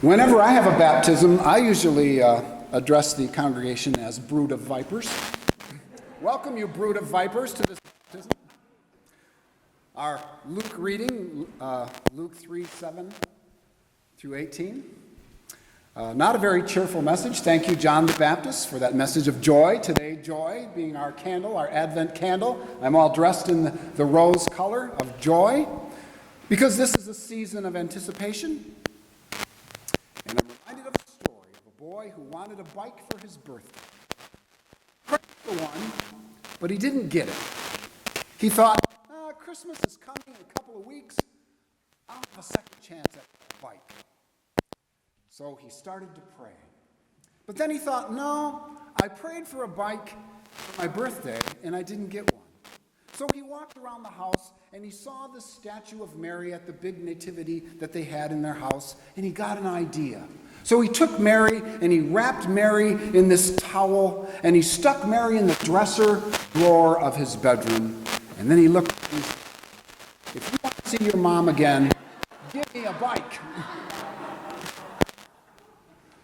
Whenever I have a baptism, I usually address the congregation as brood of vipers. Welcome, you brood of vipers, to this baptism. Our Luke reading, Luke 3:7 through 18. Not a very cheerful message. Thank you, John the Baptist, for that message of joy. Today, joy being our candle, our Advent candle. I'm all dressed in the rose color of joy because this is a season of anticipation. And I'm reminded of a story of a boy who wanted a bike for his birthday. Prayed for one, but he didn't get it. He thought, Christmas is coming in a couple of weeks. I'll have a second chance at that bike. So he started to pray. But then he thought, no, I prayed for a bike for my birthday, and I didn't get one. So he walked around the house, and he saw the statue of Mary at the big nativity that they had in their house, and he got an idea. So he took Mary, and he wrapped Mary in this towel, and he stuck Mary in the dresser drawer of his bedroom. And then he looked and he said, if you want to see your mom again, give me a bike.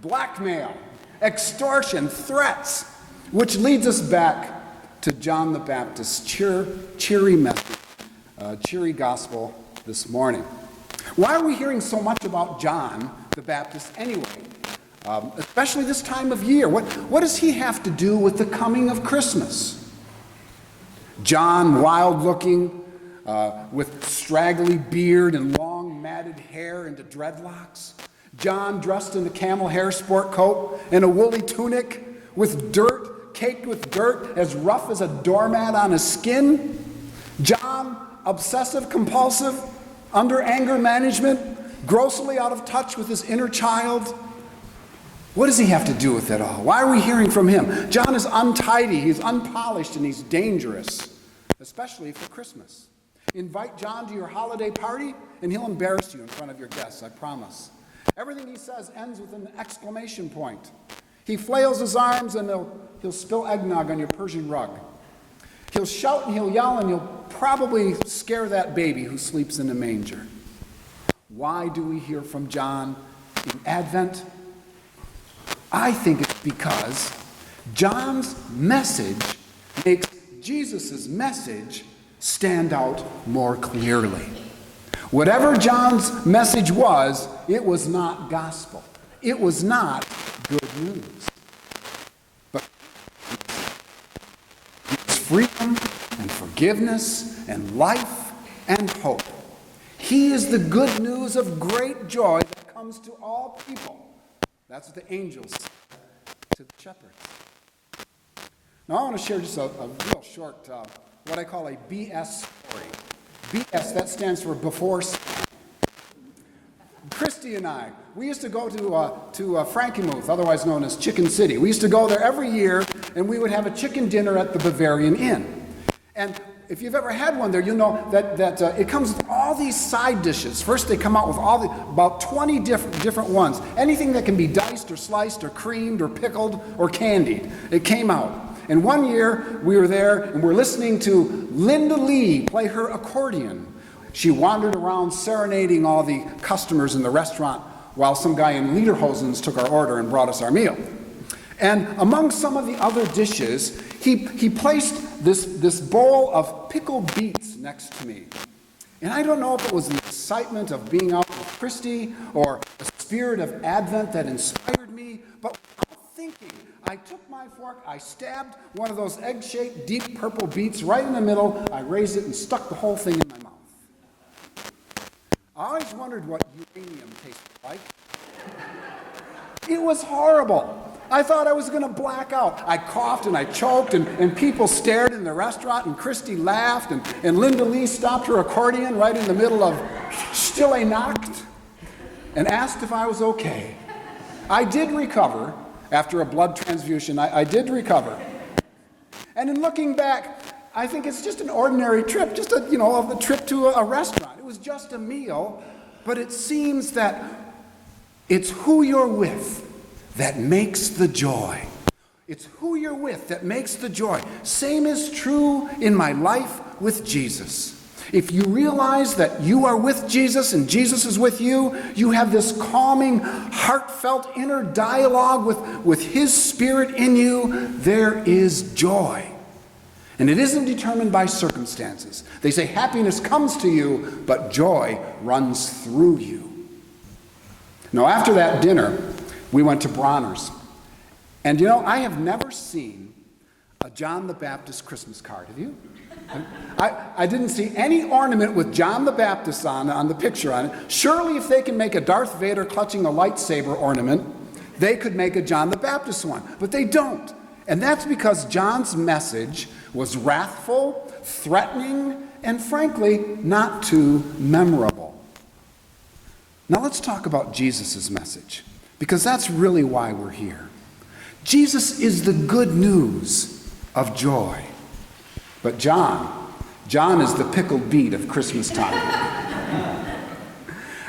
Blackmail, extortion, threats, which leads us back to John the Baptist's cheery message, cheery gospel this morning. Why are we hearing so much about John the Baptist anyway? Especially this time of year. What does he have to do with the coming of Christmas? John, wild-looking, with straggly beard and long matted hair into dreadlocks. John dressed in a camel hair sport coat and a woolly tunic with dirt, caked with dirt, as rough as a doormat on his skin. John, obsessive, compulsive, under anger management, grossly out of touch with his inner child. What does he have to do with it all? Why are we hearing from him? John is untidy, he's unpolished, and he's dangerous, especially for Christmas. Invite John to your holiday party, and he'll embarrass you in front of your guests, I promise. Everything he says ends with an exclamation point. He flails his arms, and he'll spill eggnog on your Persian rug. He'll shout and he'll yell, and he'll probably scare that baby who sleeps in a manger. Why do we hear from John in Advent? I think it's because John's message makes Jesus' message stand out more clearly. Whatever John's message was, it was not gospel. It was not good news. But it's freedom and forgiveness and life and hope. He is the good news of great joy that comes to all people. That's what the angels said to the shepherds. Now I want to share just a real short, what I call a BS story. BS, that stands for before. Christy and I, we used to go to Frankenmuth, otherwise known as Chicken City. We used to go there every year, and we would have a chicken dinner at the Bavarian Inn. And if you've ever had one there, you know that it comes with all these side dishes. First, they come out with about 20 different ones. Anything that can be diced or sliced or creamed or pickled or candied. It came out. And one year, we were there, and we're listening to Linda Lee play her accordion. She wandered around serenading all the customers in the restaurant while some guy in lederhosens took our order and brought us our meal. And among some of the other dishes, he placed this bowl of pickled beets next to me. And I don't know if it was the excitement of being out with Christy or the spirit of Advent that inspired me, but without thinking, I took my fork, I stabbed one of those egg-shaped deep purple beets right in the middle, I raised it and stuck the whole thing in my mouth. I always wondered what uranium tasted like. It was horrible. I thought I was going to black out. I coughed and I choked, and people stared in the restaurant, and Christy laughed, and Linda Lee stopped her accordion right in the middle of Stille Nacht and asked if I was okay. I did recover. After a blood transfusion, I did recover. And in looking back, I think it's just an ordinary trip, just a trip to a restaurant. It was just a meal, but it seems that it's who you're with that makes the joy. It's who you're with that makes the joy. Same is true in my life with Jesus. If you realize that you are with Jesus and Jesus is with you, you have this calming, heartfelt inner dialogue with his Spirit in you, there is joy. And it isn't determined by circumstances. They say happiness comes to you, but joy runs through you. Now, after that dinner, we went to Bronner's. And you know, I have never seen a John the Baptist Christmas card. Have you? I didn't see any ornament with John the Baptist on the picture on it. Surely if they can make a Darth Vader clutching a lightsaber ornament, they could make a John the Baptist one. But they don't. And that's because John's message was wrathful, threatening, and frankly, not too memorable. Now let's talk about Jesus' message, because that's really why we're here. Jesus is the good news of joy. But John is the pickled beet of Christmas time.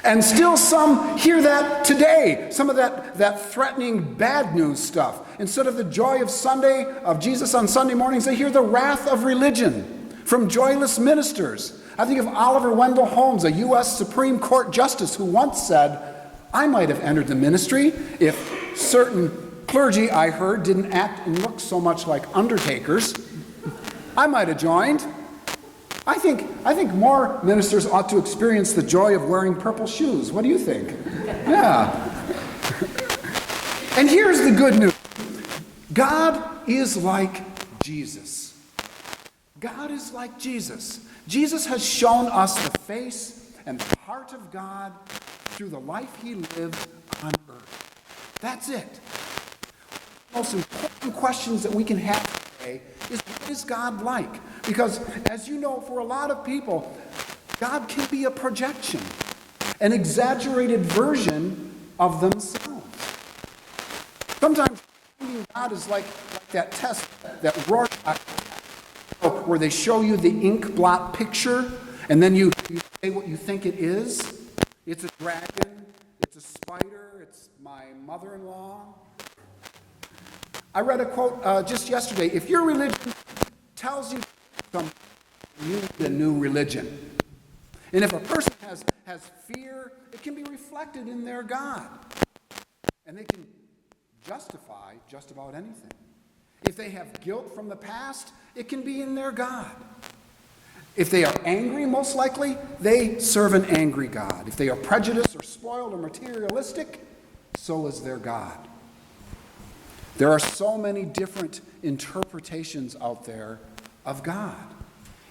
And still some hear that today, some of that threatening bad news stuff. Instead of the joy of Jesus on Sunday mornings, they hear the wrath of religion from joyless ministers. I think of Oliver Wendell Holmes, a U.S. Supreme Court justice, who once said, "I might have entered the ministry if certain clergy I heard didn't act and look so much like undertakers. I might have joined." I think more ministers ought to experience the joy of wearing purple shoes. What do you think? Yeah. And here's the good news. God is like Jesus. God is like Jesus. Jesus has shown us the face and the heart of God through the life he lived on earth. That's it. The most important questions that we can have today is, what is God like? Because, as you know, for a lot of people, God can be a projection, an exaggerated version of themselves. Sometimes God is like that test, that Rorschach, where they show you the ink blot picture, and then you say what you think it is. It's a dragon, it's a spider, it's my mother-in-law. I read a quote just yesterday. If your religion tells you something, you need a new religion. And if a person has fear, it can be reflected in their God. And they can justify just about anything. If they have guilt from the past, it can be in their God. If they are angry, most likely, they serve an angry God. If they are prejudiced or spoiled or materialistic, so is their God. There are so many different interpretations out there of God.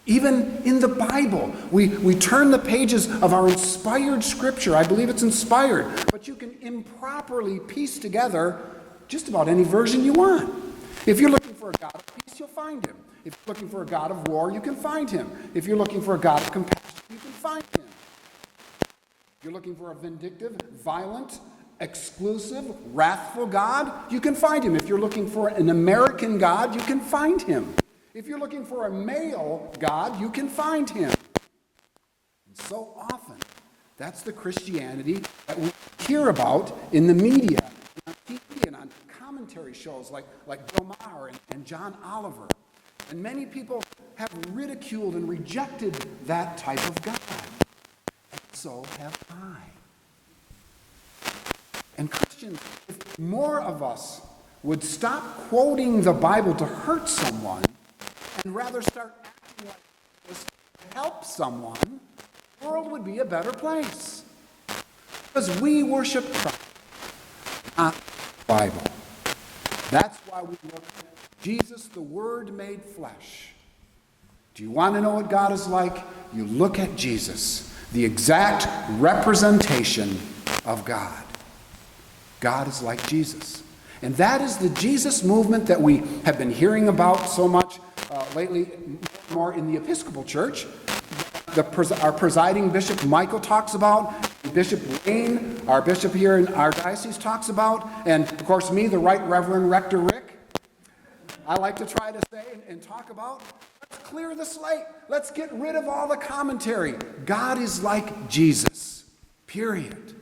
Even in the Bible, we turn the pages of our inspired scripture. I believe it's inspired, but you can improperly piece together just about any version you want. If you're looking for a God of peace, you'll find him. If you're looking for a God of war, you can find him. If you're looking for a God of compassion, you can find him. If you're looking for a vindictive, violent, exclusive, wrathful God, you can find him. If you're looking for an American God, you can find him. If you're looking for a male God, you can find him. And so often, that's the Christianity that we hear about in the media, on TV, and on commentary shows like Bill Maher and John Oliver. And many people have ridiculed and rejected that type of God. And so have I. And Christians, if more of us would stop quoting the Bible to hurt someone and rather start acting like this to help someone, the world would be a better place. Because we worship Christ, not the Bible. That's why we look at Jesus, the Word made flesh. Do you want to know what God is like? You look at Jesus, the exact representation of God. God is like Jesus. And that is the Jesus movement that we have been hearing about so much lately, more in the Episcopal Church. Our presiding Bishop Michael talks about, Bishop Wayne, our bishop here in our diocese, talks about, and of course me, the Right Reverend Rector Rick. I like to try to say and talk about, let's clear the slate. Let's get rid of all the commentary. God is like Jesus, period.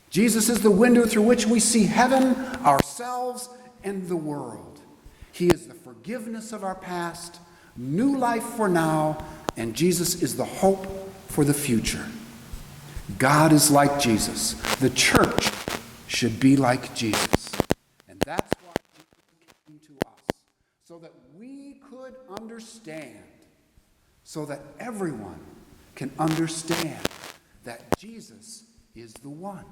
Jesus is the window through which we see heaven, ourselves, and the world. He is the forgiveness of our past, new life for now, and Jesus is the hope for the future. God is like Jesus. The church should be like Jesus. And that's why Jesus came to us, so that we could understand, so that everyone can understand that Jesus is the one.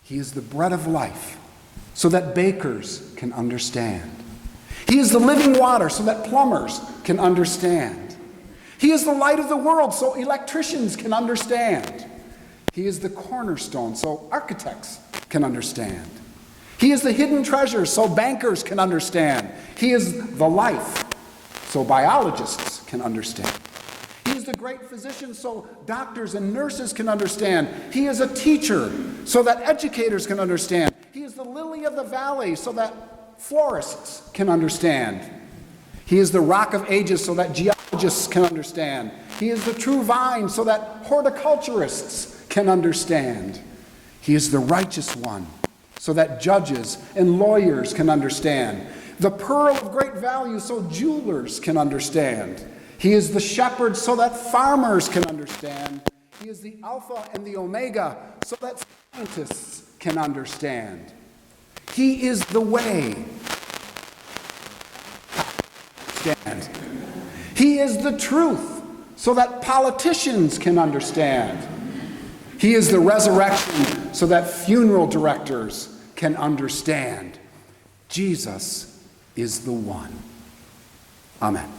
He is the bread of life, so that bakers can understand. He is the living water, so that plumbers can understand. He is the light of the world, so electricians can understand. He is the cornerstone, so architects can understand. He is the hidden treasure, so bankers can understand. He is the life, so biologists can understand. He is the great physician, so doctors and nurses can understand. He is a teacher, so that educators can understand. He is the lily of the valley, so that florists can understand. He is the rock of ages, so that geologists can understand. He is the true vine, so that horticulturists can understand. He is the righteous one, so that judges and lawyers can understand. The pearl of great value, so jewelers can understand. He is the shepherd, so that farmers can understand. He is the Alpha and the Omega, so that scientists can understand. He is the way. He is the truth, so that politicians can understand. He is the resurrection, so that funeral directors can understand. Jesus is the one. Amen.